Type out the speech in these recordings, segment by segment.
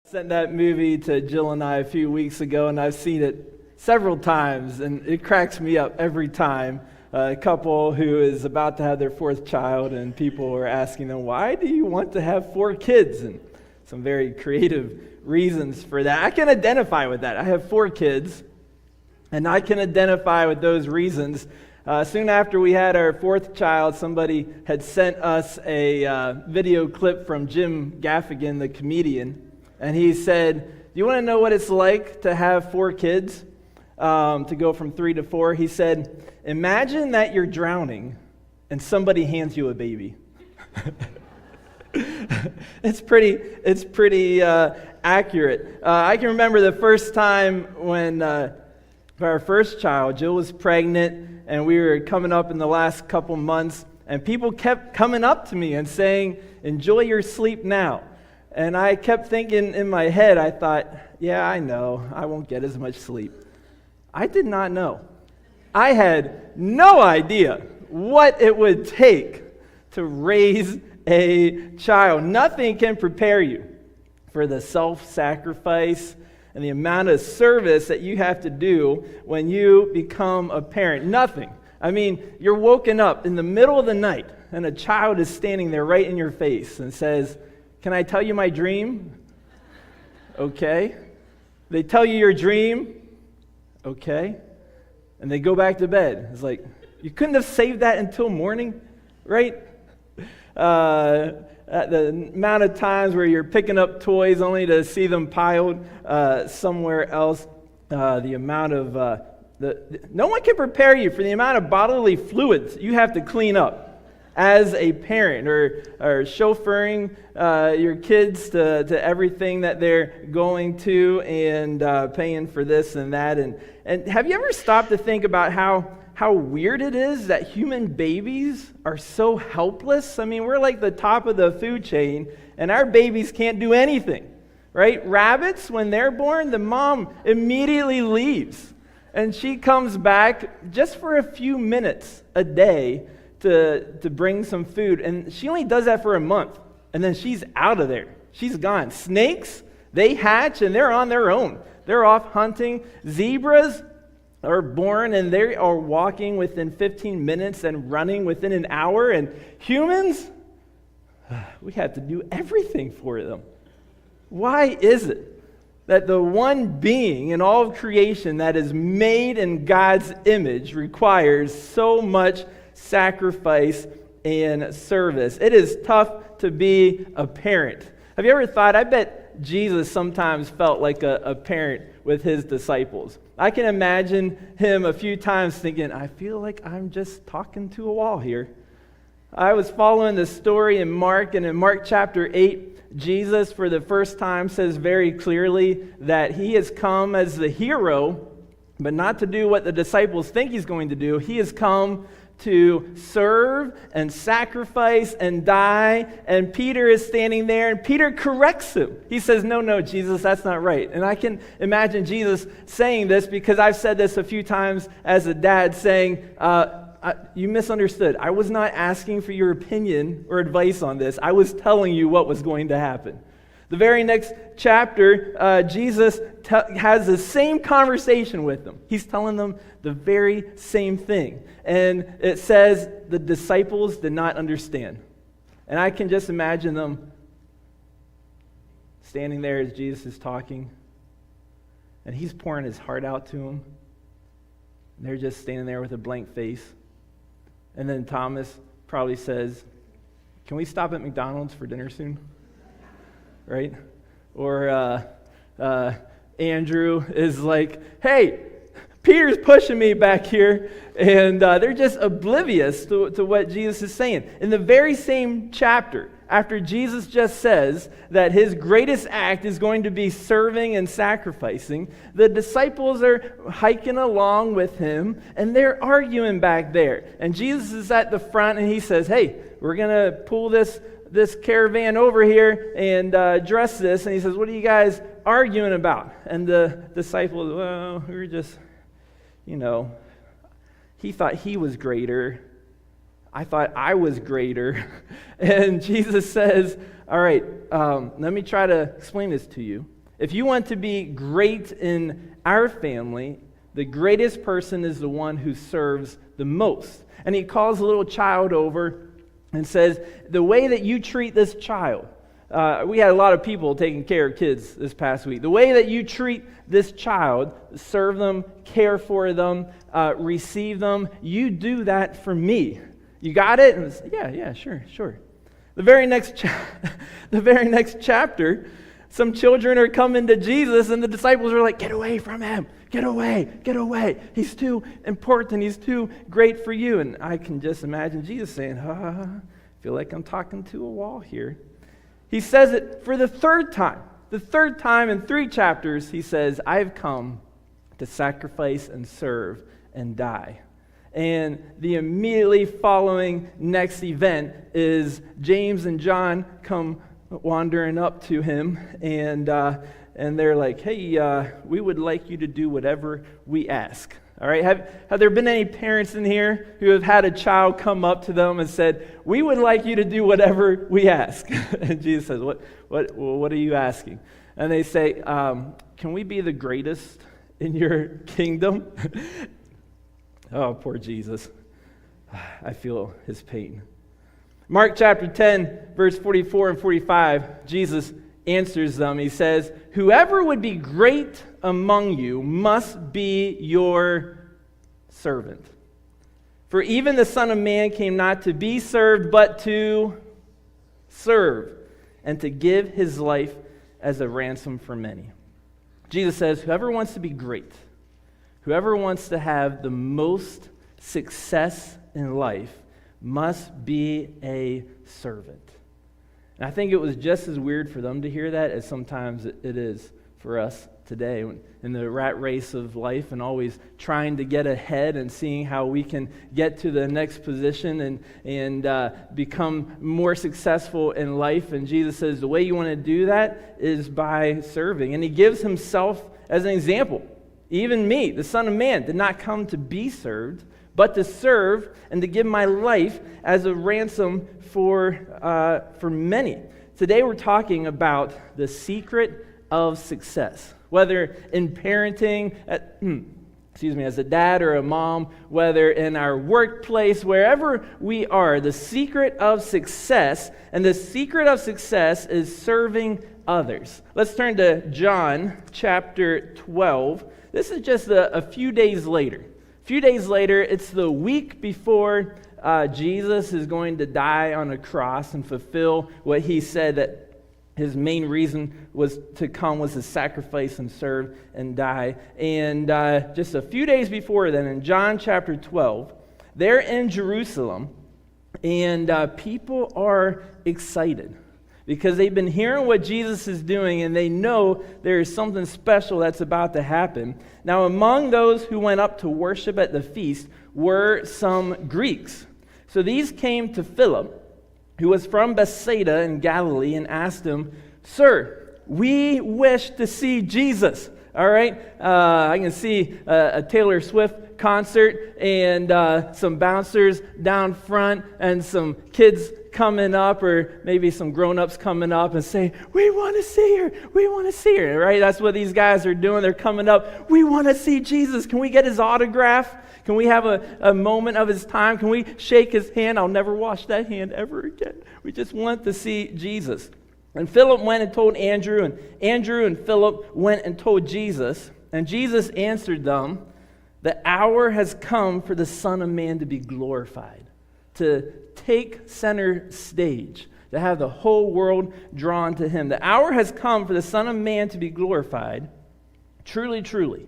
Sent that movie to Jill and I a few weeks ago, and I've seen it several times, and it cracks me up every time. A couple who is about to have their fourth child, and people are asking them, why do you want to have 4 kids? And some very creative reasons for that. I can identify with that. I have 4 kids, and I can identify with those reasons. Soon after we had our 4th child, somebody had sent us a video clip from Jim Gaffigan, the comedian. And he said, do you want to know what it's like to have 4 kids, to go from 3 to 4? He said, imagine that you're drowning and somebody hands you a baby. It's pretty accurate. I can remember the first time when for our first child, Jill was pregnant, and we were coming up in the last couple months, and people kept coming up to me and saying, enjoy your sleep now. And I kept thinking in my head, I thought, yeah, I know, I won't get as much sleep. I did not know. I had no idea what it would take to raise a child. Nothing can prepare you for the self-sacrifice and the amount of service that you have to do when you become a parent. Nothing. I mean, you're woken up in the middle of the night, and a child is standing there right in your face and says, can I tell you my dream? Okay. They tell you your dream? Okay. And they go back to bed. It's like, you couldn't have saved that until morning, right? The amount of times where you're picking up toys only to see them piled somewhere else. The amount of, no one can prepare you for the amount of bodily fluids you have to clean up as a parent, or chauffeuring your kids to everything that they're going to, and paying for this and that. And have you ever stopped to think about how weird it is that human babies are so helpless? I mean, we're like the top of the food chain, and our babies can't do anything, right? Rabbits, when they're born, the mom immediately leaves, and she comes back just for a few minutes a day to bring some food, and she only does that for a month, and then she's out of there. She's gone. Snakes, they hatch, and they're on their own. They're off hunting. Zebras are born, and they are walking within 15 minutes and running within an hour, and humans, we have to do everything for them. Why is it that the one being in all of creation that is made in God's image requires so much sacrifice and service? It is tough to be a parent. Have you ever thought, I bet Jesus sometimes felt like a parent with his disciples. I can imagine him a few times thinking, I feel like I'm just talking to a wall here. I was following the story in Mark, and in Mark chapter 8, Jesus for the first time says very clearly that he has come as the hero, but not to do what the disciples think he's going to do. He has come to serve and sacrifice and die, and Peter is standing there, and Peter corrects him. He says, no, Jesus, that's not right. And I can imagine Jesus saying this, because I've said this a few times as a dad, saying, you misunderstood. I was not asking for your opinion or advice on this. I was telling you what was going to happen. The very next chapter, Jesus has the same conversation with them. He's telling them the very same thing. And it says the disciples did not understand. And I can just imagine them standing there as Jesus is talking, and he's pouring his heart out to them. And they're just standing there with a blank face. And then Thomas probably says, can we stop at McDonald's for dinner soon? Right? Or Andrew is like, hey, Peter's pushing me back here, and they're just oblivious to what Jesus is saying. In the very same chapter, after Jesus just says that his greatest act is going to be serving and sacrificing, the disciples are hiking along with him, and they're arguing back there. And Jesus is at the front, and he says, hey, we're going to pull this caravan over here and dress this. And he says, what are you guys arguing about? And the disciples, well, we were just, he thought he was greater. I thought I was greater. And Jesus says, all right, let me try to explain this to you. If you want to be great in our family, the greatest person is the one who serves the most. And he calls a little child over and says, the way that you treat this child, we had a lot of people taking care of kids this past week. The way that you treat this child, serve them, care for them, receive them, you do that for me. You got it? And yeah, sure. The very next chapter, some children are coming to Jesus, and the disciples are like, get away from him. Get away. He's too important. He's too great for you. And I can just imagine Jesus saying, I feel like I'm talking to a wall here. He says it for the third time. The third time in 3 chapters, he says, I've come to sacrifice and serve and die. And the immediately following next event is James and John come wandering up to him, and they're like, hey, we would like you to do whatever we ask. All right, have there been any parents in here who have had a child come up to them and said, we would like you to do whatever we ask? And Jesus says, what are you asking? And they say, can we be the greatest in your kingdom? Oh, poor Jesus. I feel his pain. Mark chapter 10, verse 44 and 45, Jesus answers them. He says, whoever would be great among you must be your servant. For even the Son of Man came not to be served, but to serve, and to give his life as a ransom for many. Jesus says, whoever wants to be great, whoever wants to have the most success in life must be a servant. And I think it was just as weird for them to hear that as sometimes it is for us today in the rat race of life and always trying to get ahead and seeing how we can get to the next position and become more successful in life. And Jesus says the way you want to do that is by serving. And he gives himself as an example. Even me, the Son of Man, did not come to be served, but to serve and to give my life as a ransom for many. Today we're talking about the secret of success. Whether in parenting, as a dad or a mom, whether in our workplace, wherever we are, the secret of success, and the secret of success is serving others. Let's turn to John chapter 12. This is just a few days later. A few days later, it's the week before Jesus is going to die on a cross and fulfill what he said that his main reason was to come was to sacrifice and serve and die. And just a few days before then, in John chapter 12, they're in Jerusalem, and people are excited because they've been hearing what Jesus is doing, and they know there is something special that's about to happen. Now, among those who went up to worship at the feast were some Greeks. So these came to Philip, who was from Bethsaida in Galilee, and asked him, Sir, we wish to see Jesus. All right? I can see a Taylor Swift concert and some bouncers down front and some kids coming up, or maybe some grown-ups coming up and saying, we want to see her, right? That's what these guys are doing. They're coming up, we want to see Jesus. Can we get his autograph? Can we have a moment of his time? Can we shake his hand? I'll never wash that hand ever again. We just want to see Jesus. And Philip went and told Andrew, and Andrew and Philip went and told Jesus, and Jesus answered them, the hour has come for the Son of Man to be glorified, to take center stage, to have the whole world drawn to him. The hour has come for the Son of Man to be glorified. Truly, truly,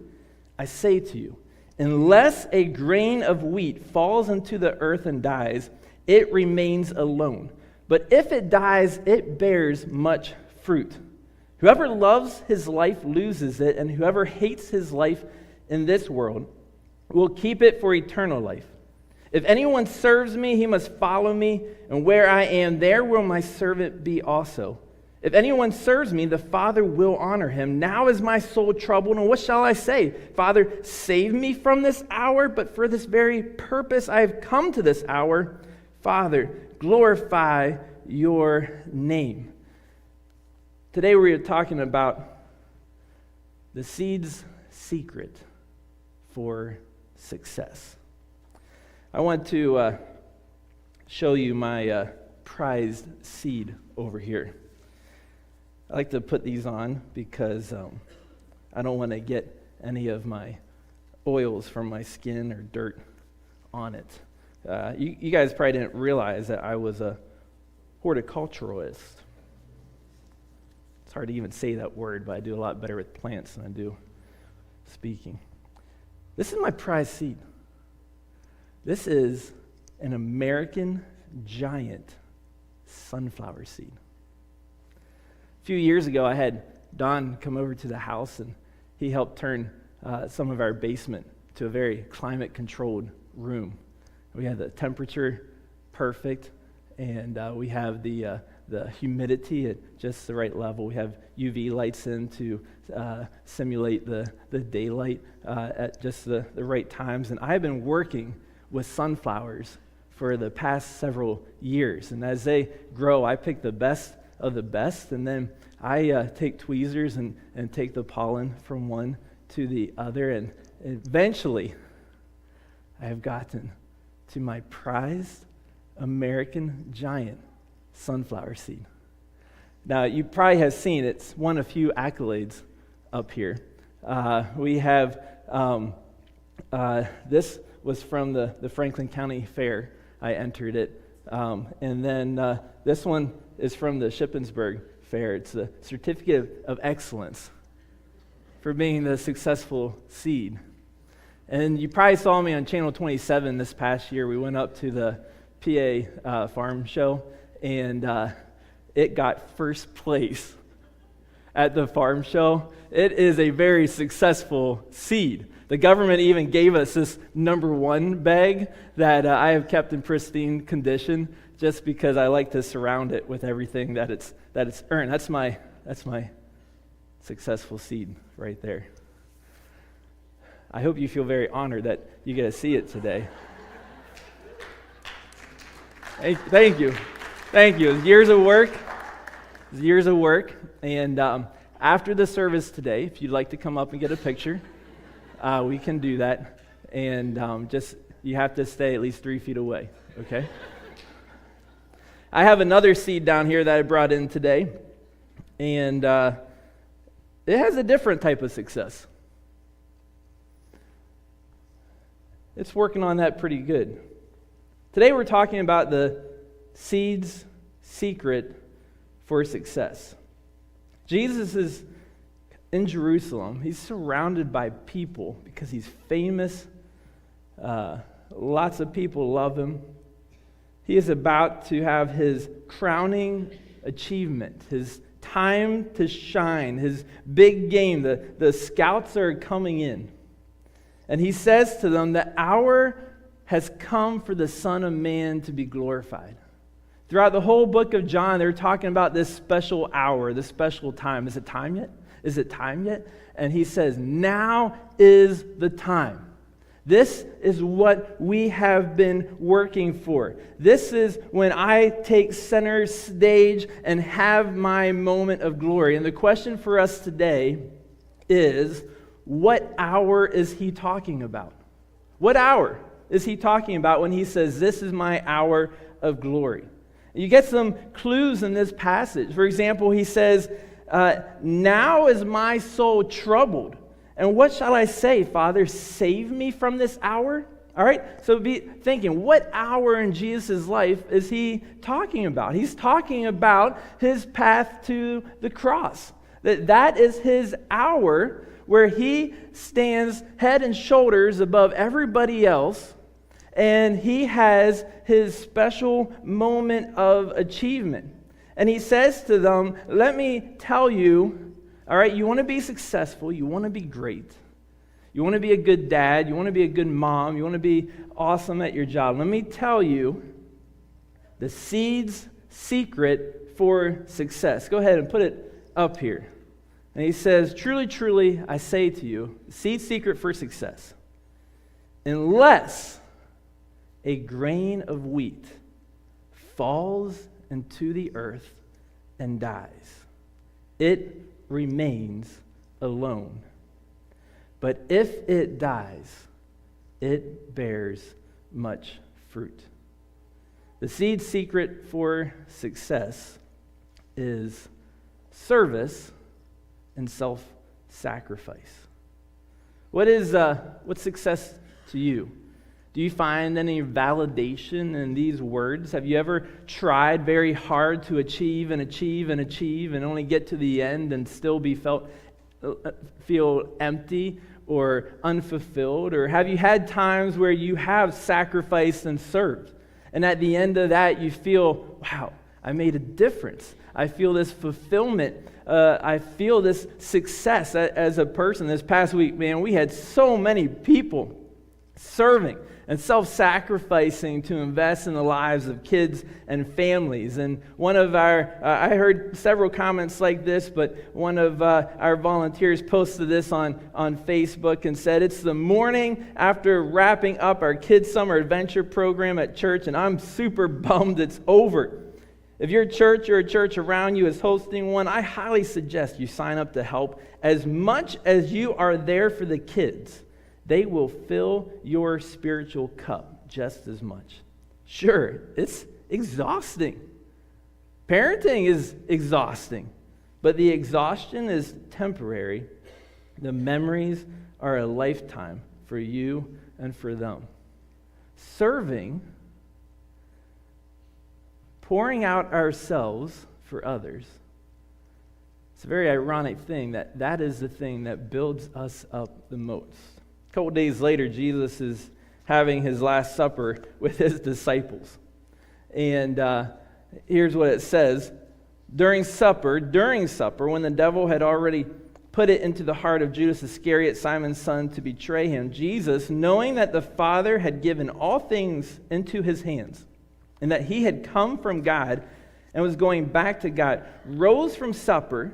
I say to you, unless a grain of wheat falls into the earth and dies, it remains alone. But if it dies, it bears much fruit. Whoever loves his life loses it, and whoever hates his life in this world will keep it for eternal life. If anyone serves me, he must follow me, and where I am, there will my servant be also. If anyone serves me, the Father will honor him. Now is my soul troubled, and what shall I say? Father, save me from this hour, but for this very purpose I have come to this hour. Father, glorify your name. Today we are talking about the seed's secret for success. I want to show you my prized seed over here. I like to put these on because I don't want to get any of my oils from my skin or dirt on it. You guys probably didn't realize that I was a horticulturalist. It's hard to even say that word, but I do a lot better with plants than I do speaking. This is my prized seed. This is an American giant sunflower seed. A few years ago, I had Don come over to the house, and he helped turn some of our basement to a very climate-controlled room. We had the temperature perfect, and we have the humidity at just the right level. We have UV lights in to simulate the daylight at just the right times. And I've been working with sunflowers for the past several years. And as they grow, I pick the best of the best, and then I take tweezers and take the pollen from one to the other. And eventually, I have gotten to my prized American giant sunflower seed. Now, you probably have seen it's won a few accolades up here. We have, this was from the Franklin County Fair. I entered it. And then this one is from the Shippensburg Fair. It's a certificate of excellence for being the successful seed. And you probably saw me on Channel 27 this past year. We went up to the PA farm show, and it got first place at the farm show. It is a very successful seed. The government even gave us this #1 bag that I have kept in pristine condition just because I like to surround it with everything that it's earned. That's my successful seed right there. I hope you feel very honored that you get to see it today. Thank you. It's years of work. And after the service today, if you'd like to come up and get a picture, we can do that. And you have to stay at least 3 feet away, okay? I have another seed down here that I brought in today. And it has a different type of success. It's working on that pretty good. Today we're talking about the seed's secret for success. Jesus is in Jerusalem. He's surrounded by people because he's famous. Lots of people love him. He is about to have his crowning achievement, his time to shine, his big game. The scouts are coming in. And he says to them, the hour has come for the Son of Man to be glorified. Throughout the whole book of John, they're talking about this special hour, this special time. Is it time yet? Is it time yet? And he says, now is the time. This is what we have been working for. This is when I take center stage and have my moment of glory. And the question for us today is, what hour is he talking about? What hour is he talking about when he says, this is my hour of glory? You get some clues in this passage. For example, he says, now is my soul troubled. And what shall I say, Father? Save me from this hour? All right, so be thinking, what hour in Jesus' life is he talking about? He's talking about his path to the cross. That is his hour where he stands head and shoulders above everybody else, and he has his special moment of achievement. And he says to them, let me tell you, all right, you want to be successful, you want to be great, you want to be a good dad, you want to be a good mom, you want to be awesome at your job. Let me tell you the seed's secret for success. Go ahead and put it up here. And he says, truly, truly, I say to you, the seed secret for success, unless a grain of wheat falls into the earth and dies, it remains alone. But if it dies, it bears much fruit. The seed secret for success is service and self-sacrifice. What's success to you? Do you find any validation in these words? Have you ever tried very hard to achieve and achieve and achieve and only get to the end and still feel empty or unfulfilled? Or have you had times where you have sacrificed and served, and at the end of that you feel, wow, I made a difference. I feel this fulfillment. I feel this success as a person. This past week, man, we had so many people serving and self-sacrificing to invest in the lives of kids and families. And one of I heard several comments like this, but one of our volunteers posted this on Facebook and said, it's the morning after wrapping up our kids' summer adventure program at church, and I'm super bummed it's over. If your church or a church around you is hosting one, I highly suggest you sign up to help. As much as you are there for the kids, they will fill your spiritual cup just as much. Sure, it's exhausting. Parenting is exhausting, but the exhaustion is temporary. The memories are a lifetime for you and for them. Serving, pouring out ourselves for others, it's a very ironic thing that is the thing that builds us up the most. A couple days later, Jesus is having his Last Supper with his disciples. And here's what it says. During supper, when the devil had already put it into the heart of Judas Iscariot, Simon's son, to betray him, Jesus, knowing that the Father had given all things into his hands, and that he had come from God and was going back to God, rose from supper.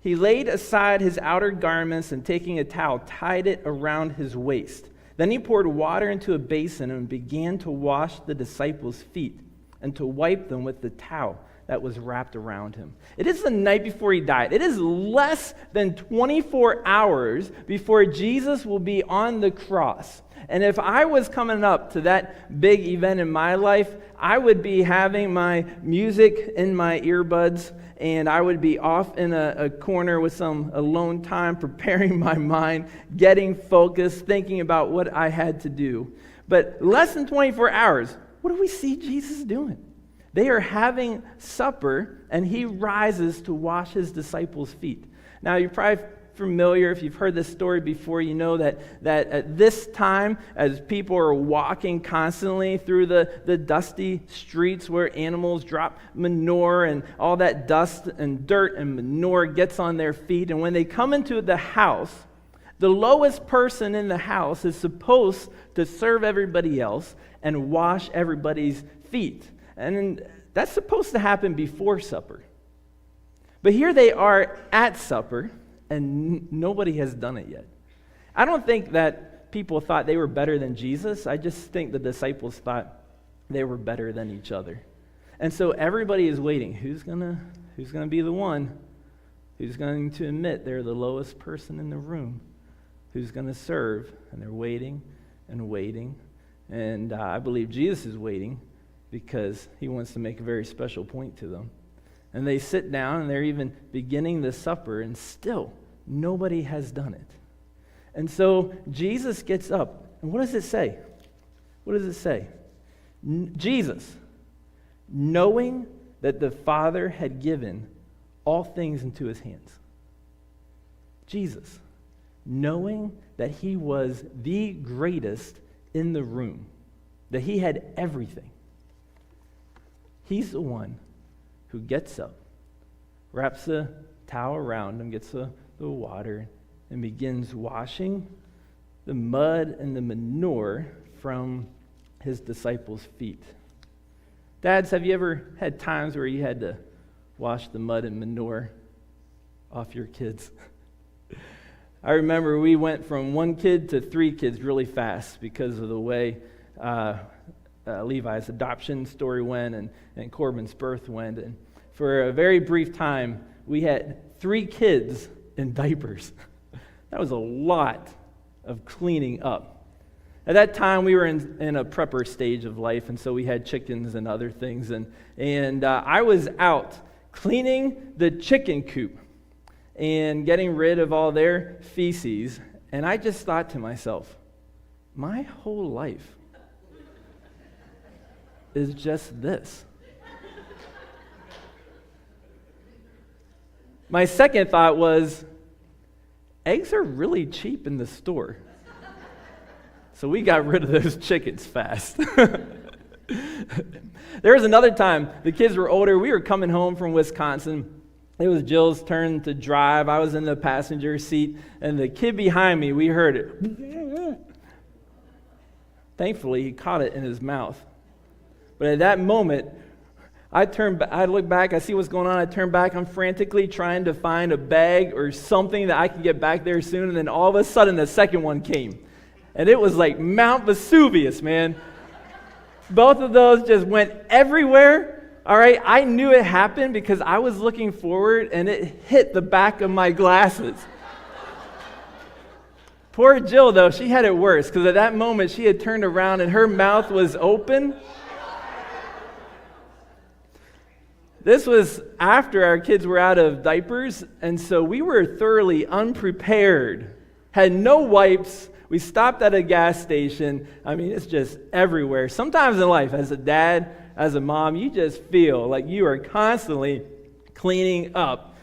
He laid aside his outer garments and, taking a towel, tied it around his waist. Then he poured water into a basin and began to wash the disciples' feet and to wipe them with the towel that was wrapped around him. It is the night before he died. It is less than 24 hours before Jesus will be on the cross. And if I was coming up to that big event in my life, I would be having my music in my earbuds, and I would be off in a corner with some alone time, preparing my mind, getting focused, thinking about what I had to do. But less than 24 hours, what do we see Jesus doing? They are having supper, and he rises to wash his disciples' feet. Now, you're probably familiar, if you've heard this story before, you know that at this time, as people are walking constantly through the dusty streets where animals drop manure and all that dust and dirt and manure gets on their feet, and when they come into the house, the lowest person in the house is supposed to serve everybody else and wash everybody's feet. And that's supposed to happen before supper. But here they are at supper, and nobody has done it yet. I don't think that people thought they were better than Jesus. I just think the disciples thought they were better than each other. And so everybody is waiting. Who's gonna be the one who's going to admit they're the lowest person in the room? Who's going to serve? And they're waiting and waiting. And I believe Jesus is waiting because he wants to make a very special point to them. And they sit down, and they're even beginning the supper, and still nobody has done it. And so Jesus gets up, and what does it say? What does it say? Jesus, knowing that the Father had given all things into his hands. Jesus, knowing that he was the greatest in the room, that he had everything. He's the one who gets up, wraps a towel around him, gets the water, and begins washing the mud and the manure from his disciples' feet. Dads, have you ever had times where you had to wash the mud and manure off your kids? I remember we went from one kid to 3 kids really fast because of the way Levi's adoption story went and Corbin's birth went. And for a very brief time, we had 3 kids in diapers. That was a lot of cleaning up. At that time, we were in a prepper stage of life, and so we had chickens and other things. And I was out cleaning the chicken coop and getting rid of all their feces. And I just thought to myself, my whole life is just this. My second thought was, eggs are really cheap in the store. So we got rid of those chickens fast. There was another time, the kids were older, we were coming home from Wisconsin. It was Jill's turn to drive. I was in the passenger seat, and the kid behind me, we heard it. Thankfully, he caught it in his mouth. But at that moment, I look back, I see what's going on, I turn back, I'm frantically trying to find a bag or something that I can get back there soon, and then all of a sudden the second one came. And it was like Mount Vesuvius, man. Both of those just went everywhere. All right, I knew it happened because I was looking forward and it hit the back of my glasses. Poor Jill, though, she had it worse because at that moment she had turned around and her mouth was open. This was after our kids were out of diapers, and so we were thoroughly unprepared, had no wipes. We stopped at a gas station. I mean, it's just everywhere. Sometimes in life, as a dad, as a mom, you just feel like you are constantly cleaning up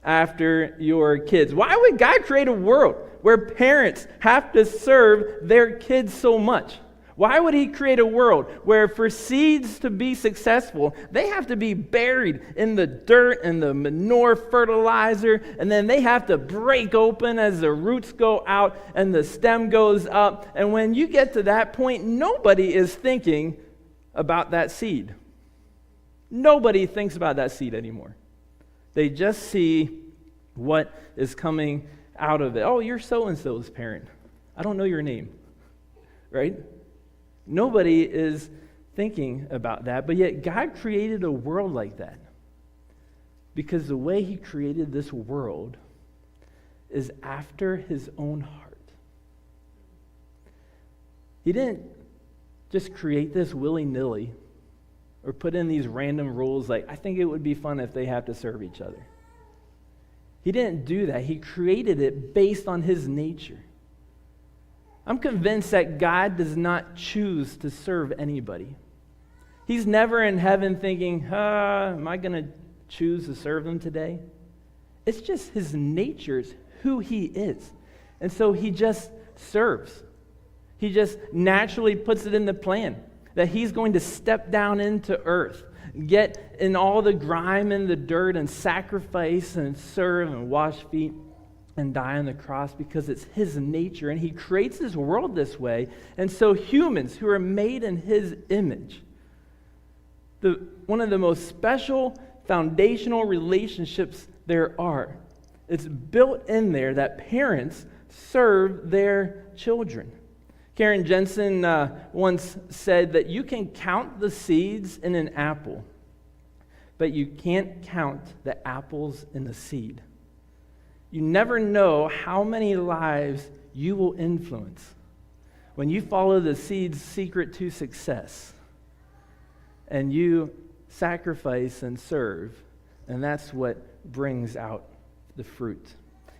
after your kids. Why would God create a world where parents have to serve their kids so much? Why would he create a world where for seeds to be successful, they have to be buried in the dirt and the manure fertilizer, and then they have to break open as the roots go out and the stem goes up. And when you get to that point, nobody is thinking about that seed. Nobody thinks about that seed anymore. They just see what is coming out of it. Oh, you're so-and-so's parent. I don't know your name, right? Nobody is thinking about that, but yet God created a world like that because the way he created this world is after his own heart. He didn't just create this willy-nilly or put in these random rules like, I think it would be fun if they have to serve each other. He didn't do that. He created it based on his nature. I'm convinced that God does not choose to serve anybody. He's never in heaven thinking, am I going to choose to serve them today? It's just his nature, it's who he is. And so he just serves. He just naturally puts it in the plan that he's going to step down into earth, get in all the grime and the dirt and sacrifice and serve and wash feet and die on the cross because it's his nature, and he creates this world this way. And so humans who are made in his image, one of the most special foundational relationships there are, it's built in there that parents serve their children. Karen Jensen once said that you can count the seeds in an apple, but you can't count the apples in the seed. You never know how many lives you will influence when you follow the seed's secret to success and you sacrifice and serve, and that's what brings out the fruit.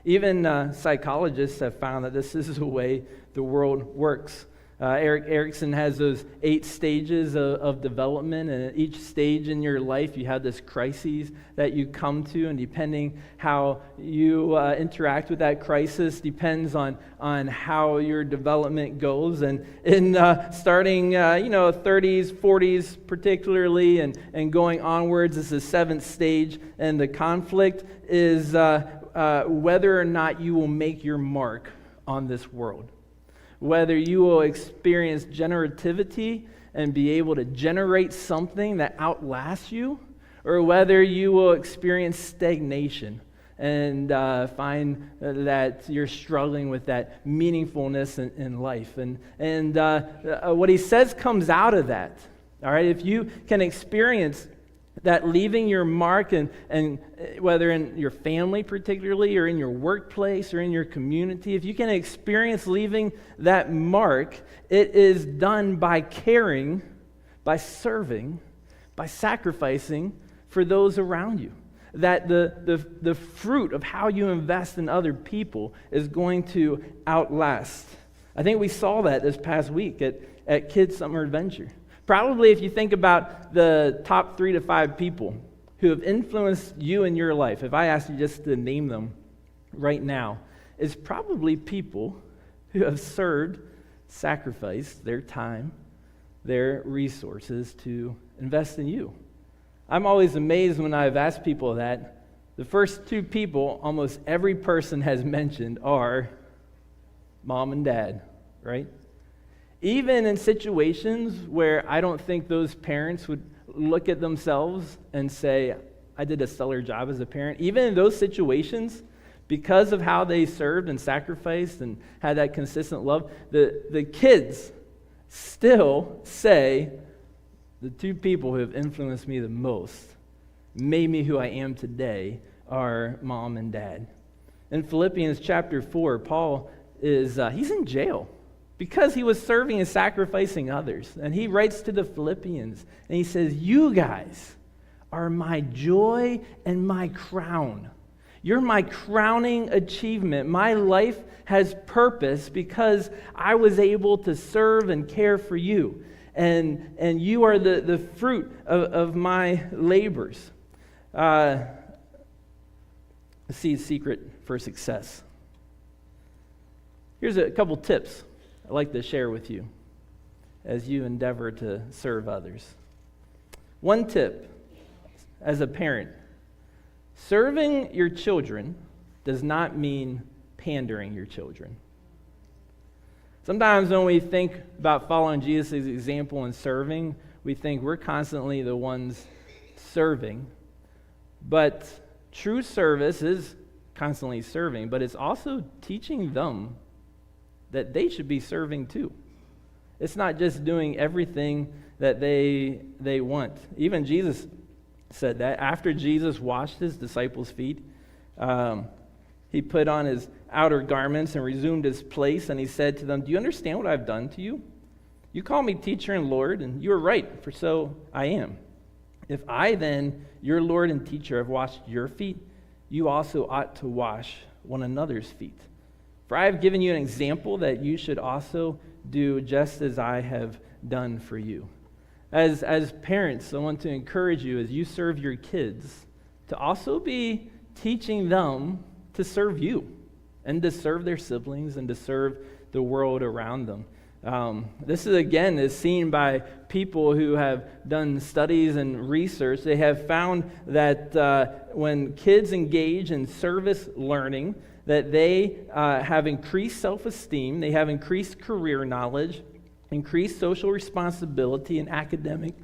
Even psychologists have found that this is the way the world works. Erik Erikson has those 8 stages of development, and at each stage in your life you have this crisis that you come to, and depending how you interact with that crisis depends on how your development goes. And in starting 30s, 40s particularly, and going onwards is the 7th stage, and the conflict is whether or not you will make your mark on this world. Whether you will experience generativity and be able to generate something that outlasts you, or whether you will experience stagnation and find that you're struggling with that meaningfulness in life. And what he says comes out of that. All right, if you can experience that leaving your mark, and whether in your family particularly, or in your workplace, or in your community, if you can experience leaving that mark, it is done by caring, by serving, by sacrificing for those around you. That the fruit of how you invest in other people is going to outlast. I think we saw that this past week at Kids Summer Adventure. Probably if you think about the top 3 to 5 people who have influenced you in your life, if I asked you just to name them right now, it's probably people who have served, sacrificed their time, their resources to invest in you. I'm always amazed when I've asked people that. The first 2 people almost every person has mentioned are mom and dad, right? Even in situations where I don't think those parents would look at themselves and say, I did a stellar job as a parent. Even in those situations, because of how they served and sacrificed and had that consistent love, the kids still say, the 2 people who have influenced me the most, made me who I am today, are mom and dad. In Philippians chapter 4, Paul he's in jail because he was serving and sacrificing others. And he writes to the Philippians, and he says, you guys are my joy and my crown. You're my crowning achievement. My life has purpose because I was able to serve and care for you. And you are the fruit of my labors. Let's see the secret for success. Here's a couple tips I'd like to share with you as you endeavor to serve others. One tip, as a parent, serving your children does not mean pandering your children. Sometimes when we think about following Jesus' example in serving, we think we're constantly the ones serving. But true service is constantly serving, but it's also teaching them that they should be serving too. It's not just doing everything that they want. Even Jesus said that. After Jesus washed his disciples' feet, he put on his outer garments and resumed his place, and he said to them, do you understand what I've done to you? You call me teacher and Lord, and you are right, for so I am. If I then, your Lord and teacher, have washed your feet, you also ought to wash one another's feet. For I have given you an example that you should also do just as I have done for you. As parents, I want to encourage you as you serve your kids to also be teaching them to serve you and to serve their siblings and to serve the world around them. This is seen by people who have done studies and research. They have found that when kids engage in service learning, that they have increased self-esteem, they have increased career knowledge, increased social responsibility, and academic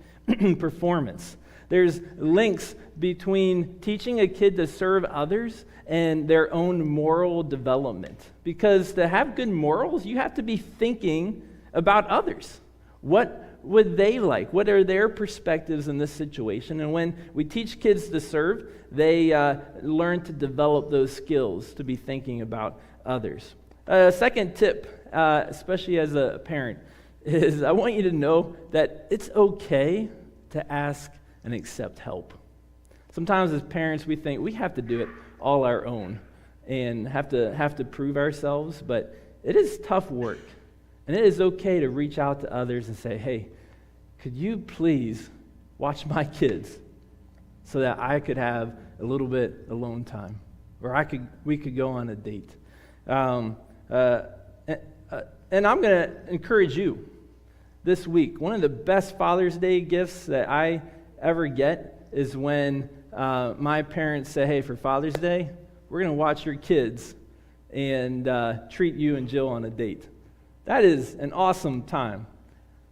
performance. There's links between teaching a kid to serve others and their own moral development. Because to have good morals, you have to be thinking about others. What would they like? What are their perspectives in this situation? And when we teach kids to serve, they learn to develop those skills to be thinking about others. Second tip, especially as a parent, is I want you to know that it's okay to ask and accept help. Sometimes as parents, we think we have to do it all our own and have to prove ourselves, but it is tough work. And it is okay to reach out to others and say, hey, could you please watch my kids so that I could have a little bit alone time, or we could go on a date. And I'm going to encourage you this week. One of the best Father's Day gifts that I ever get is when my parents say, hey, for Father's Day, we're going to watch your kids and treat you and Jill on a date. That is an awesome time.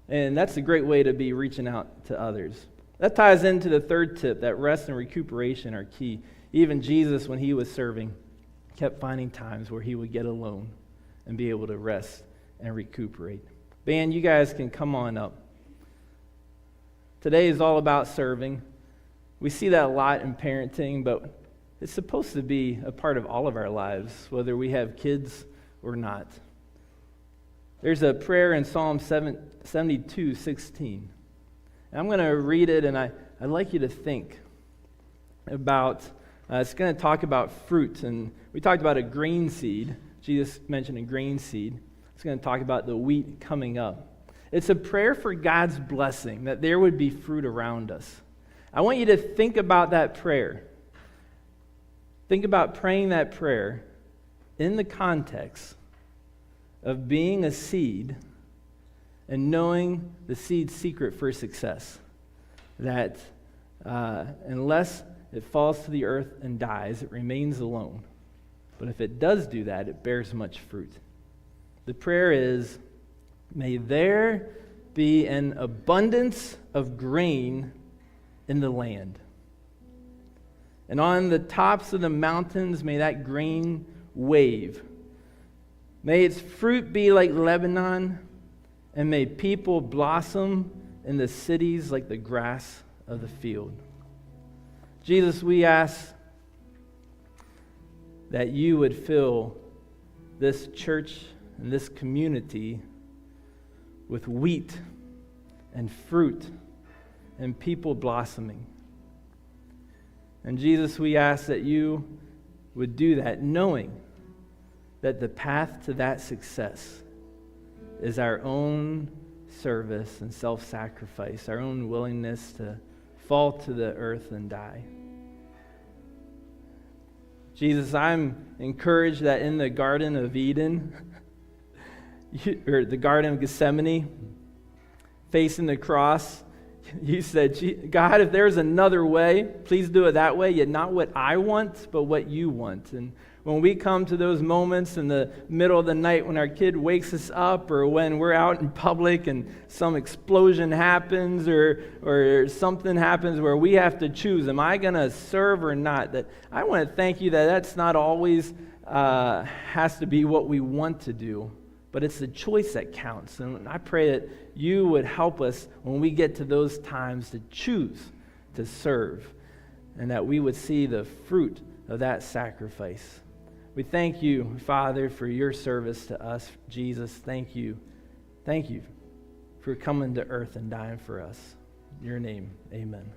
And that's a great way to be reaching out to others. That ties into the third tip, that rest and recuperation are key. Even Jesus, when he was serving, kept finding times where he would get alone and be able to rest and recuperate. Band, you guys can come on up. Today is all about serving. We see that a lot in parenting, but it's supposed to be a part of all of our lives, whether we have kids or not. There's a prayer in Psalm 72:16. I'm going to read it, and I'd like you to think about, it's going to talk about fruit, and we talked about a grain seed. Jesus mentioned a grain seed. It's going to talk about the wheat coming up. It's a prayer for God's blessing, that there would be fruit around us. I want you to think about that prayer. Think about praying that prayer in the context of being a seed and knowing the seed's secret for success. That unless it falls to the earth and dies, it remains alone. But if it does do that, it bears much fruit. The prayer is, may there be an abundance of grain in the land. And on the tops of the mountains, may that grain wave. May its fruit be like Lebanon, and may people blossom in the cities like the grass of the field. Jesus, we ask that you would fill this church and this community with wheat and fruit and people blossoming. And Jesus, we ask that you would do that, knowing that the path to that success is our own service and self-sacrifice, our own willingness to fall to the earth and die. Jesus, I'm encouraged that in the Garden of Eden, or the Garden of Gethsemane, facing the cross, you said, God, if there's another way, please do it that way, yet not what I want, but what you want. And when we come to those moments in the middle of the night when our kid wakes us up, or when we're out in public and some explosion happens, or something happens where we have to choose, am I going to serve or not? That I want to thank you that that's not always has to be what we want to do, but it's the choice that counts. And I pray that you would help us when we get to those times to choose to serve, and that we would see the fruit of that sacrifice. We thank you, Father, for your service to us. Jesus, thank you. Thank you for coming to earth and dying for us. In your name, amen.